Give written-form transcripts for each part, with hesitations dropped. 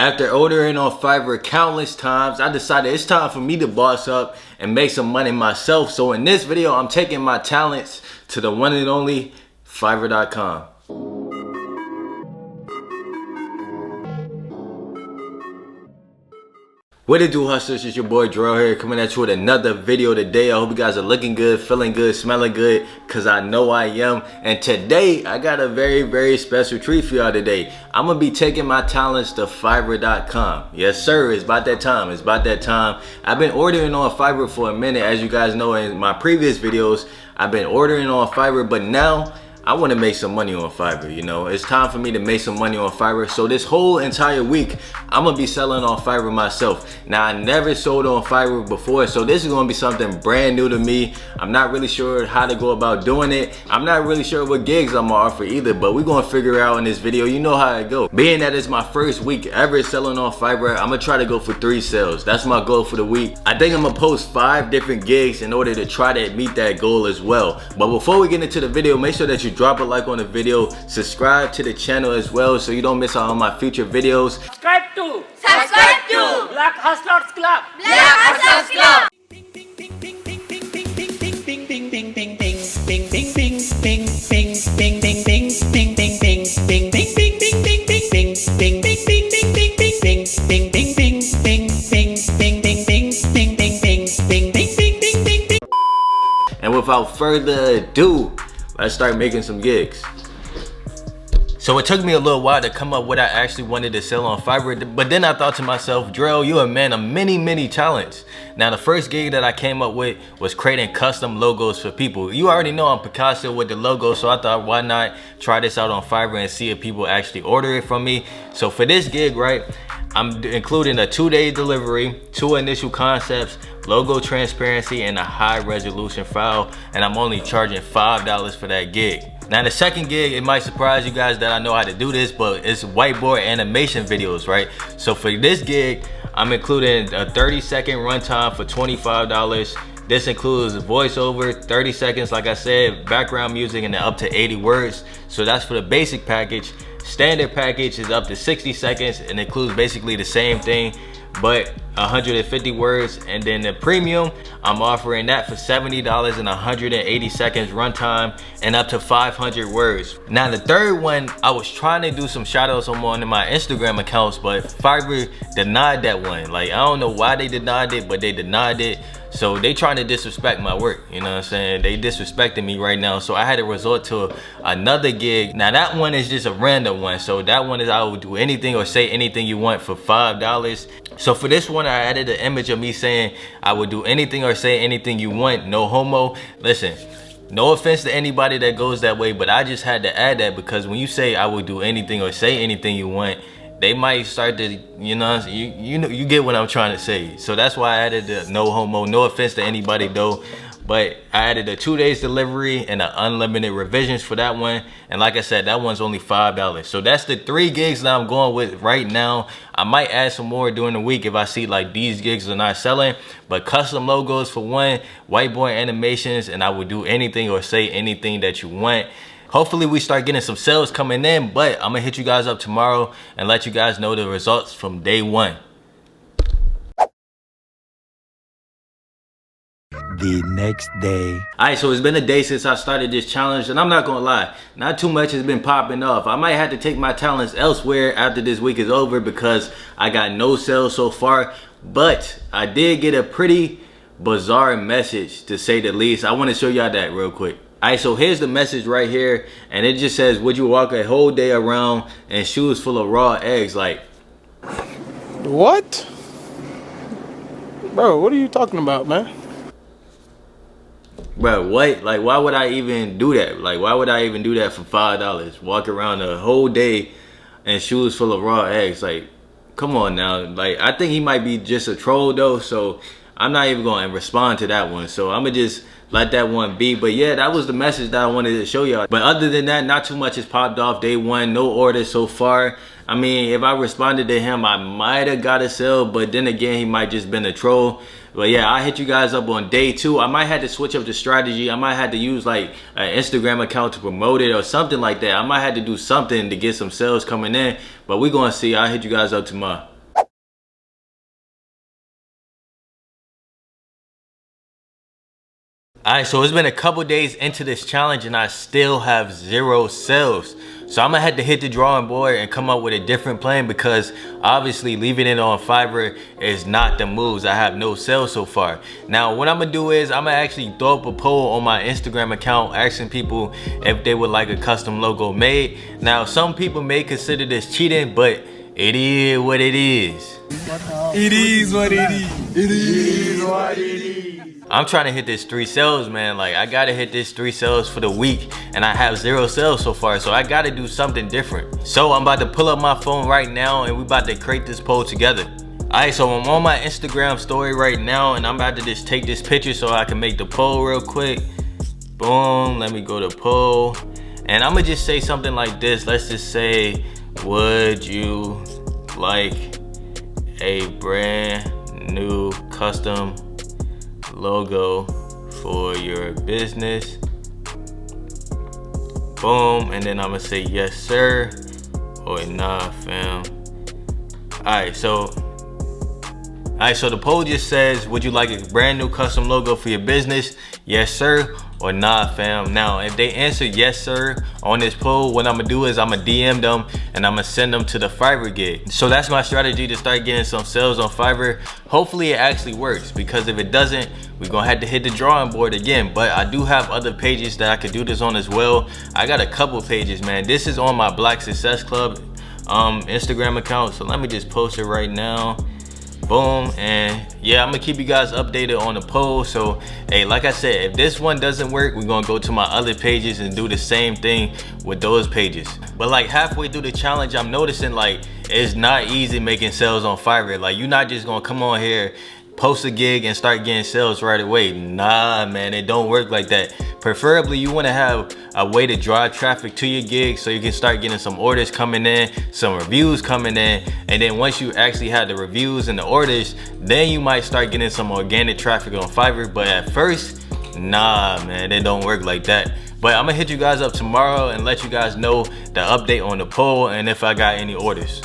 After ordering on Fiverr countless times, I decided it's time for me to boss up and make some money myself. So in this video, I'm taking my talents to the one and only Fiverr.com. What it do, hustlers? It's your boy Darrell here, coming at you with another video today. I hope you guys are looking good, feeling good, smelling good, because I know I am. And today, I got a very special treat for y'all today. I'm going to be taking my talents to Fiverr.com. Yes, sir. It's about that time. It's about that time. I've been ordering on Fiverr for a minute. As you guys know in my previous videos, I've been ordering on Fiverr, but now I want to make some money on Fiverr. You know, it's time for me to make some money on Fiverr. So this whole entire week, I'm gonna be selling on Fiverr myself. Now, I never sold on Fiverr before, so this is gonna be something brand new to me. I'm not really sure how to go about doing it. I'm not really sure what gigs I'm gonna offer either, but we're gonna figure out in this video. You know how it goes. Being that it's my first week ever selling on Fiverr, I'm gonna try to go for 3 sales. That's my goal for the week. I think I'm gonna post 5 different gigs in order to try to meet that goal as well. But before we get into the video, make sure that you drop a like on the video, subscribe to the channel as well so you don't miss out on my future videos. Subscribe to Black Hustlers Club. Black Hustlers Club. And without further ado, let's start making some gigs. So it took me a little while to come up with what I actually wanted to sell on Fiverr, but then I thought to myself, Drell, you're a man of many talents. Now, the first gig that I came up with was creating custom logos for people. You already know I'm Picasso with the logo, so I thought, why not try this out on Fiverr and see if people actually order it from me. So for this gig, right, I'm including a 2-day delivery, 2 initial concepts, logo transparency, and a high resolution file, and I'm only charging $5 for that gig. Now, the second gig, it might surprise you guys that I know how to do this, but it's whiteboard animation videos, right? So for this gig, I'm including a 30-second runtime for $25. This includes voiceover, 30 seconds, like I said, background music, and then up to 80 words. So that's for the basic package. Standard package is up to 60 seconds and includes basically the same thing, but 150 words. And then the premium, I'm offering that for $70 and 180 seconds runtime and up to 500 words. Now, the third one, I was trying to do some shout outs on one of my Instagram accounts, but Fiverr denied that one. Like, I don't know why they denied it, but they denied it. So they trying to disrespect my work, you know what I'm saying? They disrespecting me right now. So I had to resort to another gig. Now, that one is just a random one. So that one is I will do anything or say anything you want for $5. So for this one, I added an image of me saying I would do anything or say anything you want, no homo. Listen, no offense to anybody that goes that way, but I just had to add that because when you say I would do anything or say anything you want, they might start to, you know, you get what I'm trying to say. So that's why I added the no homo. No offense to anybody though, but I added a 2 days delivery and the unlimited revisions for that one. And like I said, that one's only $5. So that's the 3 gigs that I'm going with right now. I might add some more during the week if I see like these gigs are not selling. But custom logos for one, whiteboard animations, and I would do anything or say anything that you want. Hopefully we start getting some sales coming in, but I'm gonna hit you guys up tomorrow and let you guys know the results from day 1. The next day. Alright, so it's been a day since I started this challenge, and I'm not gonna lie, not too much has been popping off. I might have to take my talents elsewhere after this week is over because I got no sales so far, but I did get a pretty bizarre message, to say the least. I want to show y'all that real quick. Alright, so here's the message right here, and it just says, would you walk a whole day around in shoes full of raw eggs? Like, what? Bro, what are you talking about, man? bro, what? Like, why would I even do that? Like, why would I even do that for $5? Walk around a whole day in shoes full of raw eggs? Like, come on now. Like, I think he might be just a troll though, so I'm not even going to respond to that one. So I'm gonna just let that one be. But yeah, that was the message that I wanted to show y'all. But other than that, not too much has popped off day 1. No orders so far. I mean, if I responded to him, I might have got a sale, but then again, he might just been a troll. But yeah, I hit you guys up on day 2. I might have to switch up the strategy. I might have to use like an Instagram account to promote it or something like that. I might have to do something to get some sales coming in, but we're gonna see. I'll hit you guys up tomorrow. Alright, so it's been a couple days into this challenge and I still have 0 sales. So I'm gonna have to hit the drawing board and come up with a different plan, because obviously leaving it on Fiverr is not the moves. I have no sales so far. Now what I'm gonna do is I'm gonna actually throw up a poll on my Instagram account asking people if they would like a custom logo made. Now some people may consider this cheating, but it is what it is. It is what it is. It is what it is. I'm trying to hit this 3 sales, man. Like, I gotta hit this 3 sales for the week, and I have 0 sales so far, so I gotta do something different. So I'm about to pull up my phone right now and we about to create this poll together. Alright, so I'm on my Instagram story right now and I'm about to just take this picture so I can make the poll real quick. Boom, let me go to poll. And I'm gonna just say something like this. Let's just say, would you like a brand new custom logo for your business? Boom, and then I'm gonna say yes sir or nah fam. Alright, so the poll just says, would you like a brand new custom logo for your business? Yes sir or nah fam. Now if they answer yes sir on this poll, what I'm gonna do is I'm gonna DM them and I'm gonna send them to the Fiverr gig. So that's my strategy to start getting some sales on Fiverr. Hopefully it actually works, because if it doesn't, we're gonna have to hit the drawing board again. But I do have other pages that I could do this on as well. I got a couple pages, man. This is on my Black Success Club Instagram account, so let me just post it right now. Boom. And yeah, I'm gonna keep you guys updated on the poll. So hey, like I said, if this one doesn't work, we're gonna go to my other pages and do the same thing with those pages. But like halfway through the challenge, I'm noticing like it's not easy making sales on Fiverr. Like, you're not just gonna come on here, post a gig and start getting sales right away. Nah, man, it don't work like that. Preferably you want to have a way to drive traffic to your gig so you can start getting some orders coming in, some reviews coming in, and then once you actually have the reviews and the orders, then you might start getting some organic traffic on Fiverr. But at first, nah, man, it don't work like that. But I'm gonna hit you guys up tomorrow and let you guys know the update on the poll and if I got any orders.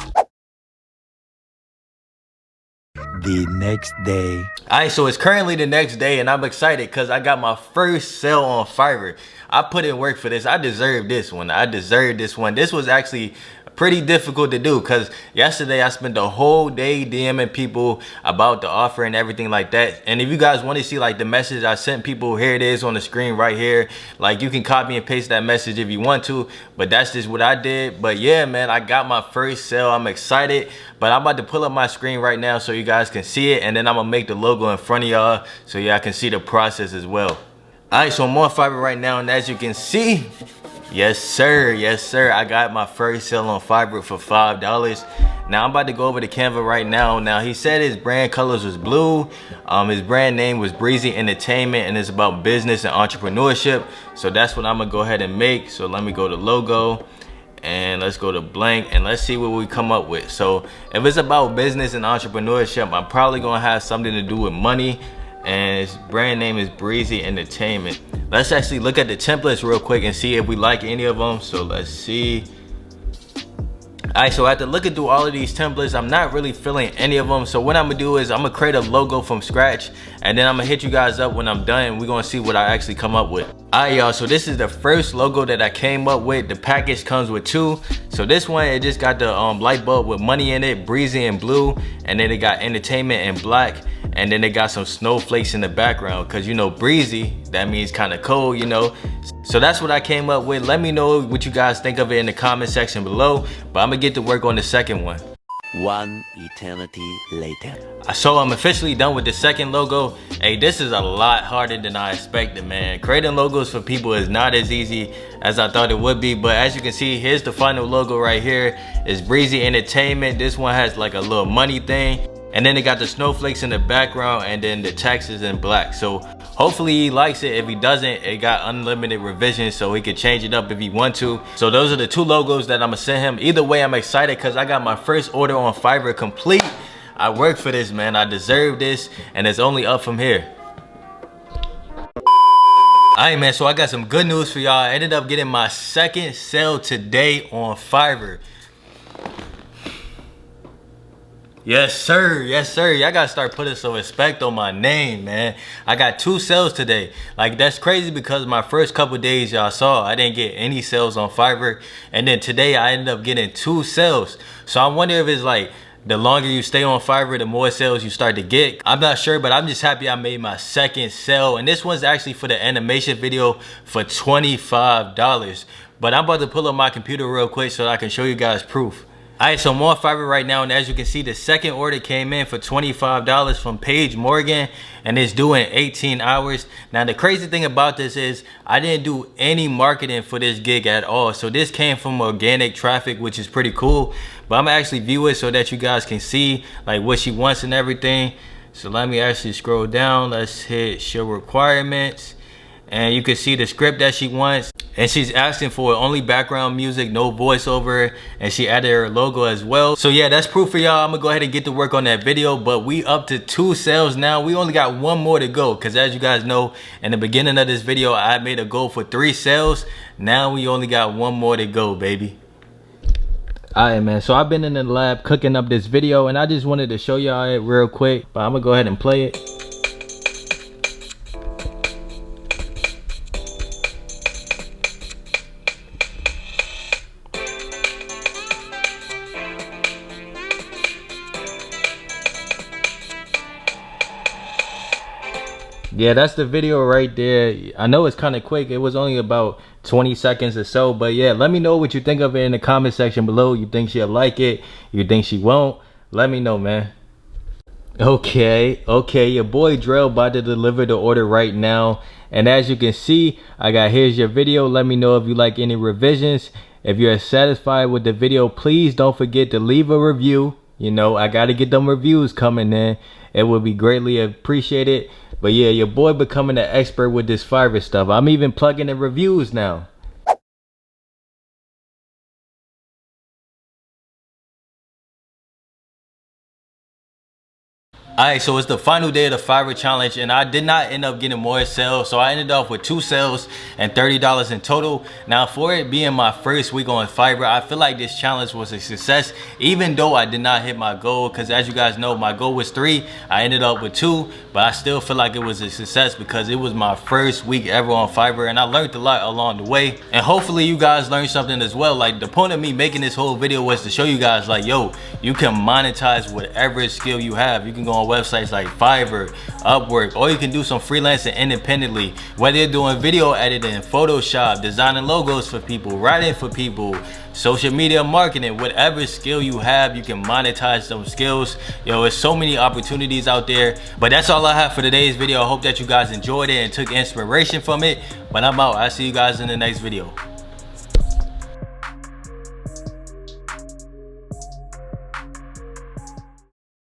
The next day. Alright, so it's currently the next day and I'm excited because I got my first sale on Fiverr. I put in work for this. I deserve this one. I deserve this one. This was actually pretty difficult to do because yesterday I spent the whole day DMing people about the offer and everything like that. And if you guys want to see like the message I sent people, here it is on the screen right here. Like, you can copy and paste that message if you want to, but that's just what I did. But yeah, man, I got my first sale. I'm excited, but I'm about to pull up my screen right now so you guys can see it, and then I'm gonna make the logo in front of y'all so y'all can see the process as well. Alright, so I'm on Fiverr right now, and as you can see, yes sir, I got my first sale on Fiverr for $5. Now I'm about to go over to Canva right now. Now he said his brand colors was blue, his brand name was Breezy Entertainment, and it's about business and entrepreneurship. So that's what I'm gonna go ahead and make. So let me go to logo and let's go to blank and let's see what we come up with. So if it's about business and entrepreneurship, I'm probably gonna have something to do with money, and his brand name is Breezy Entertainment. Let's actually look at the templates real quick and see if we like any of them. So let's see. Alright, so after looking through all of these templates, I'm not really feeling any of them. So what I'm gonna do is I'm gonna create a logo from scratch, and then I'm gonna hit you guys up when I'm done. We're gonna see what I actually come up with. Alright, y'all, so this is the first logo that I came up with. The package comes with 2. So this one, it just got the light bulb with money in it, Breezy in blue, and then it got entertainment in black, and then they got some snowflakes in the background, because you know breezy, that means kind of cold, you know. So that's what I came up with. Let me know what you guys think of it in the comment section below, but I'm gonna get to work on the second one. One eternity later. So I'm officially done with the second logo. Hey, this is a lot harder than I expected, man. Creating logos for people is not as easy as I thought it would be, but as you can see, here's the final logo right here. It's Breezy Entertainment. This one has like a little money thing, and then it got the snowflakes in the background, and then the text is in black. So hopefully he likes it. If he doesn't, it got unlimited revisions, so he could change it up if he want to. So those are the 2 logos that I'm gonna send him. Either way, I'm excited because I got my first order on Fiverr complete. I worked for this, man. I deserve this, and it's only up from here. Alright, man, so I got some good news for y'all. I ended up getting my second sale today on Fiverr. Yes, sir. Yes, sir. Y'all gotta start putting some respect on my name, man. I got 2 sales today. Like, that's crazy because my first couple days y'all saw, I didn't get any sales on Fiverr. And then today I ended up getting 2 sales. So I wonder if it's like, the longer you stay on Fiverr, the more sales you start to get. I'm not sure, but I'm just happy I made my second sale. And this one's actually for the animation video for $25. But I'm about to pull up my computer real quick so that I can show you guys proof. Alright, so I'm on Fiverr right now, and as you can see, the second order came in for $25 from Paige Morgan, and it's due in 18 hours. Now, the crazy thing about this is I didn't do any marketing for this gig at all. So this came from organic traffic, which is pretty cool. But I'm gonna actually view it so that you guys can see like what she wants and everything. So let me actually scroll down. Let's hit show requirements. And you can see the script that she wants, and she's asking for only background music, no voiceover, and she added her logo as well. So yeah, that's proof for y'all. I'm gonna go ahead and get to work on that video, but we up to 2 sales now. We only got 1 more to go, because as you guys know, in the beginning of this video, I made a goal for 3 sales. Now we only got 1 more to go, baby. Alright, man, so I've been in the lab cooking up this video, and I just wanted to show y'all it real quick, but I'm gonna go ahead and play it. Yeah, that's the video right there. I know it's kind of quick. It was only about 20 seconds or so. But yeah, let me know what you think of it in the comment section below. You think she'll like it? You think she won't? Let me know, man. Okay, your boy Drell about to deliver the order right now. And as you can see, I got here's your video. Let me know if you like any revisions. If you're satisfied with the video, please don't forget to leave a review. You know, I got to get them reviews coming in. It would be greatly appreciated. But yeah, your boy becoming an expert with this Fiverr stuff. I'm even plugging in reviews now. Alright, so it's the final day of the Fiverr challenge, and I did not end up getting more sales, so I ended up with 2 sales and $30 in total. Now, for it being my first week on Fiverr, I feel like this challenge was a success, even though I did not hit my goal, because as you guys know, my goal was 3. I ended up with 2, but I still feel like it was a success because it was my first week ever on Fiverr, and I learned a lot along the way. And hopefully you guys learned something as well. Like, the point of me making this whole video was to show you guys, like, yo, you can monetize whatever skill you have. You can go on websites like Fiverr, Upwork, or you can do some freelancing independently, whether you're doing video editing, Photoshop, designing logos for people, writing for people, social media marketing. Whatever skill you have, you can monetize those skills. Yo, there's so many opportunities out there. But that's all I have for today's video. I hope that you guys enjoyed it and took inspiration from it. But I'm out. I'll see you guys in the next video.